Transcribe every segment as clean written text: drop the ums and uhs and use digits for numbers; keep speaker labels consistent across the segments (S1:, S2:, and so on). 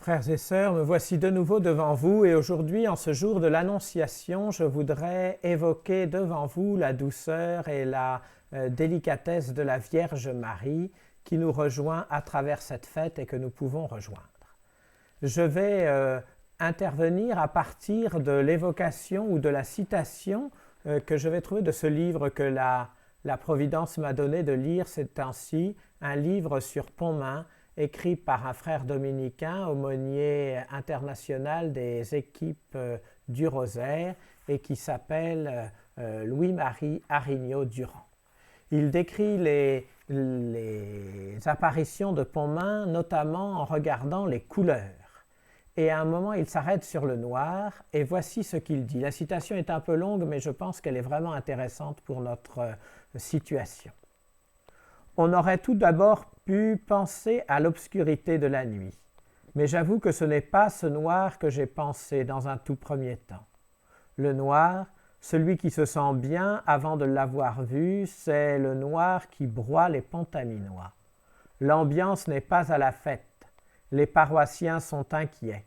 S1: Frères et sœurs, me voici de nouveau devant vous et aujourd'hui, en ce jour de l'Annonciation, je voudrais évoquer devant vous la douceur et la délicatesse de la Vierge Marie qui nous rejoint à travers cette fête et que nous pouvons rejoindre. Je vais intervenir à partir de l'évocation ou de la citation que je vais trouver de ce livre que la Providence m'a donné de lire ces temps-ci, un livre sur Pontmain, écrit par un frère dominicain, aumônier international des équipes du Rosaire et qui s'appelle Louis-Marie Arignaux-Durand. Il décrit les apparitions de Pontmain notamment en regardant les couleurs. Et à un moment, il s'arrête sur le noir et voici ce qu'il dit. La citation est un peu longue, mais je pense qu'elle est vraiment intéressante pour notre situation. On aurait tout d'abord pu penser à l'obscurité de la nuit, mais j'avoue que ce n'est pas ce noir que j'ai pensé dans un tout premier temps. Le noir, celui qui se sent bien avant de l'avoir vu, c'est le noir qui broie les Pontaminois. L'ambiance n'est pas à la fête, les paroissiens sont inquiets.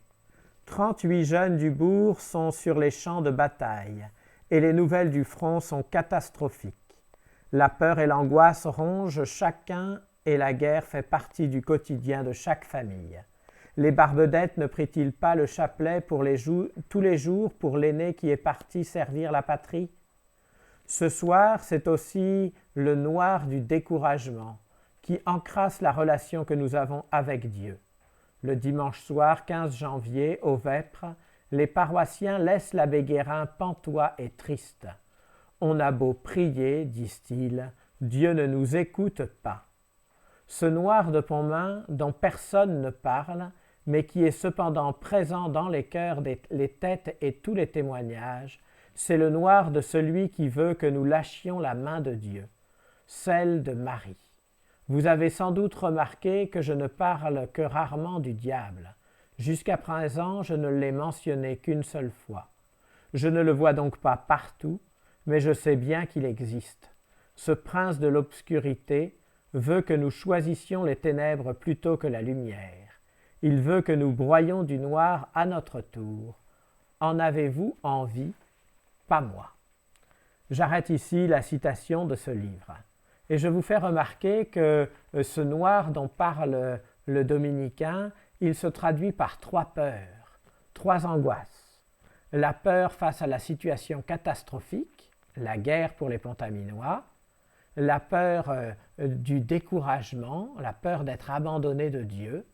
S1: 38 jeunes du bourg sont sur les champs de bataille, et les nouvelles du front sont catastrophiques. La peur et l'angoisse rongent chacun et la guerre fait partie du quotidien de chaque famille. Les Barbedettes ne prient-ils pas le chapelet tous les jours pour l'aîné qui est parti servir la patrie? Ce soir, c'est aussi le noir du découragement qui encrasse la relation que nous avons avec Dieu. Le dimanche soir 15 janvier, au Vêpres, les paroissiens laissent l'abbé Guérin pantois et triste. On a beau prier, disent-ils, Dieu ne nous écoute pas. Ce noir de Pontmain dont personne ne parle, mais qui est cependant présent dans les cœurs, les têtes et tous les témoignages, c'est le noir de celui qui veut que nous lâchions la main de Dieu, celle de Marie. Vous avez sans doute remarqué que je ne parle que rarement du diable. Jusqu'à présent, je ne l'ai mentionné qu'une seule fois. Je ne le vois donc pas partout, mais je sais bien qu'il existe. Ce prince de l'obscurité veut que nous choisissions les ténèbres plutôt que la lumière. Il veut que nous broyions du noir à notre tour. En avez-vous envie? Pas moi. J'arrête ici la citation de ce livre. Et je vous fais remarquer que ce noir dont parle le dominicain, il se traduit par 3 peurs, 3 angoisses. La peur face à la situation catastrophique, la guerre pour les Pontaminois, la peur du découragement, la peur d'être abandonné de Dieu,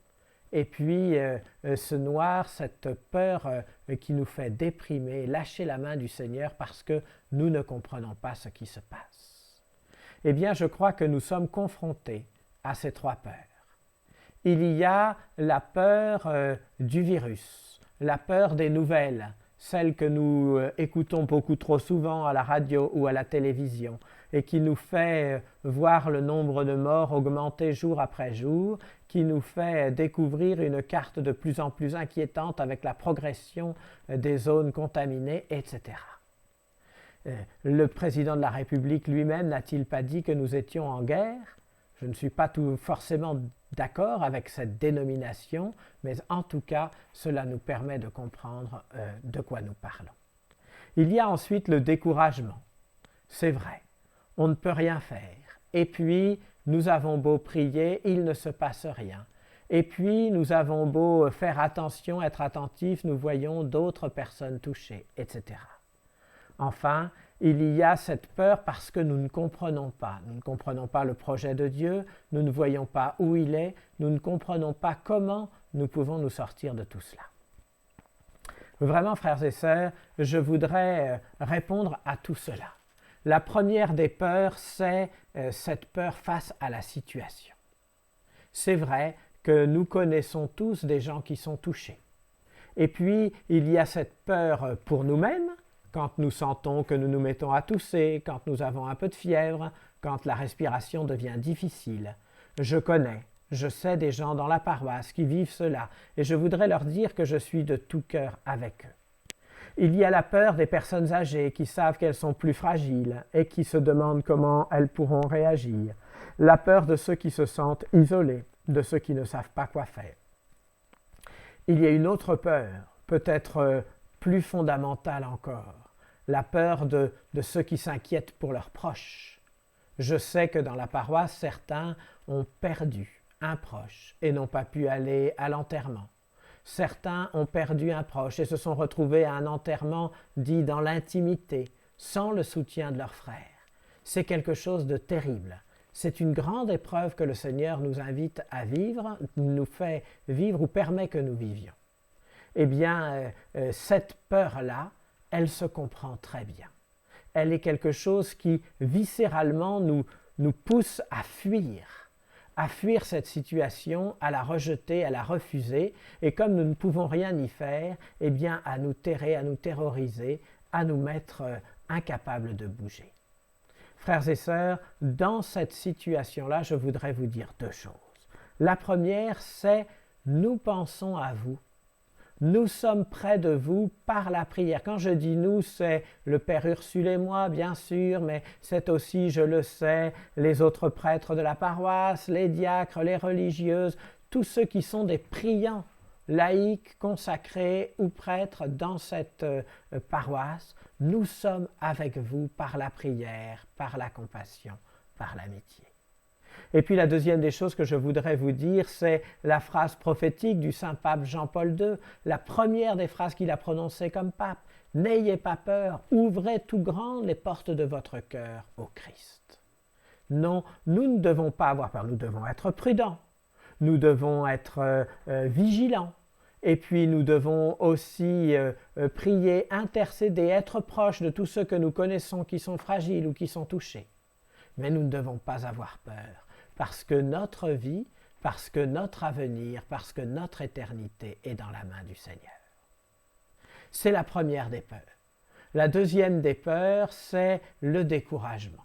S1: et puis ce noir, cette peur qui nous fait déprimer, lâcher la main du Seigneur parce que nous ne comprenons pas ce qui se passe. Eh bien, je crois que nous sommes confrontés à ces 3 peurs. Il y a la peur du virus, la peur des nouvelles, celle que nous écoutons beaucoup trop souvent à la radio ou à la télévision et qui nous fait voir le nombre de morts augmenter jour après jour, qui nous fait découvrir une carte de plus en plus inquiétante avec la progression des zones contaminées, etc. Le président de la République lui-même n'a-t-il pas dit que nous étions en guerre? Je ne suis pas forcément d'accord avec cette dénomination, mais en tout cas, cela nous permet de comprendre de quoi nous parlons. Il y a ensuite le découragement. C'est vrai, on ne peut rien faire. Et puis, nous avons beau prier, il ne se passe rien. Et puis, nous avons beau faire attention, être attentifs, nous voyons d'autres personnes touchées, etc. Enfin, il y a cette peur parce que nous ne comprenons pas. Nous ne comprenons pas le projet de Dieu, nous ne voyons pas où il est, nous ne comprenons pas comment nous pouvons nous sortir de tout cela. Vraiment, frères et sœurs, je voudrais répondre à tout cela. La première des peurs, c'est cette peur face à la situation. C'est vrai que nous connaissons tous des gens qui sont touchés. Et puis, il y a cette peur pour nous-mêmes, quand nous sentons que nous nous mettons à tousser, quand nous avons un peu de fièvre, quand la respiration devient difficile. Je sais des gens dans la paroisse qui vivent cela, et je voudrais leur dire que je suis de tout cœur avec eux. Il y a la peur des personnes âgées qui savent qu'elles sont plus fragiles et qui se demandent comment elles pourront réagir. La peur de ceux qui se sentent isolés, de ceux qui ne savent pas quoi faire. Il y a une autre peur, peut-être plus fondamentale encore, la peur de ceux qui s'inquiètent pour leurs proches. Je sais que dans la paroisse, certains ont perdu un proche et n'ont pas pu aller à l'enterrement. Certains ont perdu un proche et se sont retrouvés à un enterrement dit dans l'intimité, sans le soutien de leurs frères. C'est quelque chose de terrible. C'est une grande épreuve que le Seigneur nous invite à vivre, nous fait vivre ou permet que nous vivions. Eh bien, cette peur-là, elle se comprend très bien. Elle est quelque chose qui, viscéralement, nous pousse à fuir cette situation, à la rejeter, à la refuser, et comme nous ne pouvons rien y faire, eh bien à nous terrer, à nous terroriser, à nous mettre incapables de bouger. Frères et sœurs, dans cette situation-là, je voudrais vous dire deux choses. La première, c'est nous pensons à vous. Nous sommes près de vous par la prière. Quand je dis nous, c'est le Père Ursule et moi, bien sûr, mais c'est aussi, je le sais, les autres prêtres de la paroisse, les diacres, les religieuses, tous ceux qui sont des priants, laïcs, consacrés ou prêtres dans cette paroisse. Nous sommes avec vous par la prière, par la compassion, par l'amitié. Et puis la deuxième des choses que je voudrais vous dire, c'est la phrase prophétique du saint pape Jean-Paul II, la première des phrases qu'il a prononcées comme pape. « N'ayez pas peur, ouvrez tout grandes les portes de votre cœur au Christ. » Non, nous ne devons pas avoir peur, nous devons être prudents, nous devons être vigilants. Et puis nous devons aussi prier, intercéder, être proches de tous ceux que nous connaissons qui sont fragiles ou qui sont touchés. Mais nous ne devons pas avoir peur, parce que notre vie, parce que notre avenir, parce que notre éternité est dans la main du Seigneur. C'est la première des peurs. La deuxième des peurs, c'est le découragement.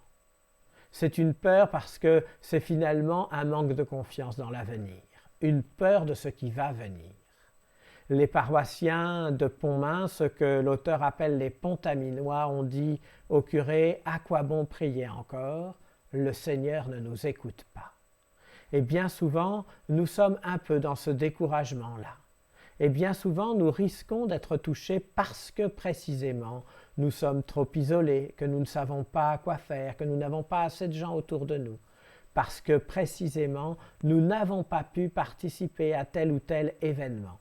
S1: C'est une peur parce que c'est finalement un manque de confiance dans l'avenir, une peur de ce qui va venir. Les paroissiens de Pontmain, ce que l'auteur appelle les Pontaminois, ont dit au curé « À quoi bon prier encore ? Le Seigneur ne nous écoute pas. » Et bien souvent, nous sommes un peu dans ce découragement-là. Et bien souvent, nous risquons d'être touchés parce que précisément, nous sommes trop isolés, que nous ne savons pas quoi faire, que nous n'avons pas assez de gens autour de nous. Parce que précisément, nous n'avons pas pu participer à tel ou tel événement.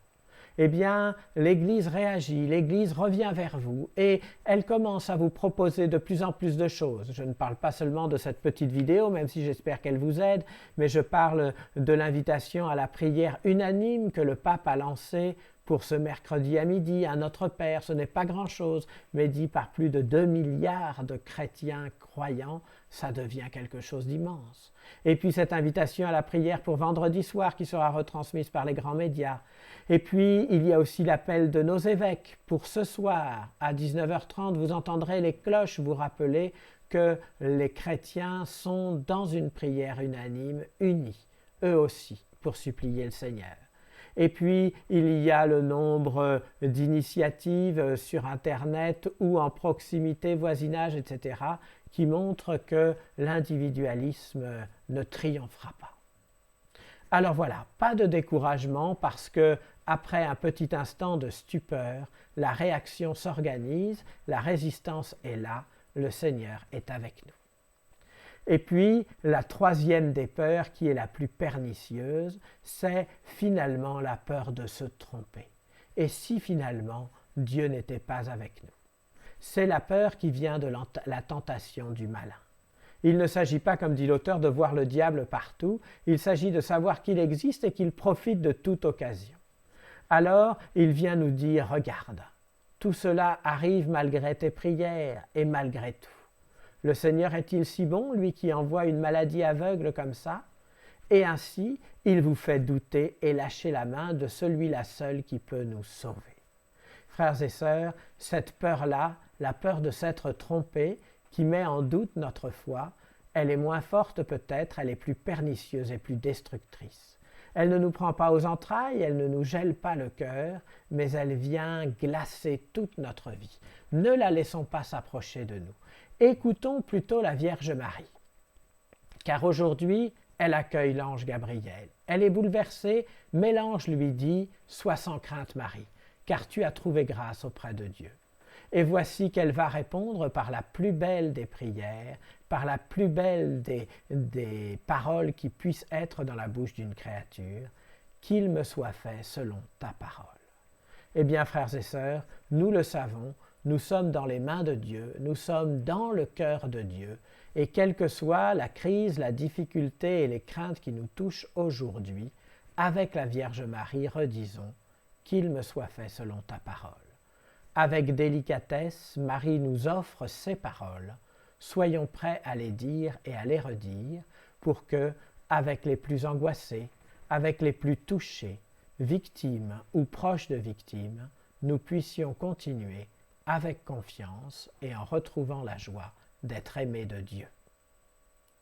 S1: Eh bien, l'Église réagit, l'Église revient vers vous et elle commence à vous proposer de plus en plus de choses. Je ne parle pas seulement de cette petite vidéo, même si j'espère qu'elle vous aide, mais je parle de l'invitation à la prière unanime que le pape a lancée pour ce mercredi à midi à Notre Père. Ce n'est pas grand-chose, mais dit par plus de 2 milliards de chrétiens croyants, ça devient quelque chose d'immense. Et puis cette invitation à la prière pour vendredi soir qui sera retransmise par les grands médias. Et puis il y a aussi l'appel de nos évêques pour ce soir à 19h30. Vous entendrez les cloches vous rappeler que les chrétiens sont dans une prière unanime, unis, eux aussi, pour supplier le Seigneur. Et puis, il y a le nombre d'initiatives sur Internet ou en proximité, voisinage, etc., qui montrent que l'individualisme ne triomphera pas. Alors voilà, pas de découragement parce que, après un petit instant de stupeur, la réaction s'organise, la résistance est là, le Seigneur est avec nous. Et puis, la troisième des peurs, qui est la plus pernicieuse, c'est finalement la peur de se tromper. Et si finalement, Dieu n'était pas avec nous? C'est la peur qui vient de la tentation du malin. Il ne s'agit pas, comme dit l'auteur, de voir le diable partout, il s'agit de savoir qu'il existe et qu'il profite de toute occasion. Alors, il vient nous dire, regarde, tout cela arrive malgré tes prières et malgré tout. Le Seigneur est-il si bon, lui qui envoie une maladie aveugle comme ça? Et ainsi, il vous fait douter et lâcher la main de celui-là seul qui peut nous sauver. Frères et sœurs, cette peur-là, la peur de s'être trompé, qui met en doute notre foi, elle est moins forte peut-être, elle est plus pernicieuse et plus destructrice. Elle ne nous prend pas aux entrailles, elle ne nous gèle pas le cœur, mais elle vient glacer toute notre vie. Ne la laissons pas s'approcher de nous. Écoutons plutôt la Vierge Marie, car aujourd'hui, elle accueille l'ange Gabriel. Elle est bouleversée, mais l'ange lui dit « Sois sans crainte, Marie, car tu as trouvé grâce auprès de Dieu. » Et voici qu'elle va répondre par la plus belle des prières, par la plus belle des paroles qui puissent être dans la bouche d'une créature, « Qu'il me soit fait selon ta parole. » Eh bien, frères et sœurs, nous le savons, nous sommes dans les mains de Dieu, nous sommes dans le cœur de Dieu, et quelle que soit la crise, la difficulté et les craintes qui nous touchent aujourd'hui, avec la Vierge Marie, redisons « Qu'il me soit fait selon ta parole. » Avec délicatesse, Marie nous offre ces paroles. Soyons prêts à les dire et à les redire pour que, avec les plus angoissés, avec les plus touchés, victimes ou proches de victimes, nous puissions continuer avec confiance et en retrouvant la joie d'être aimés de Dieu.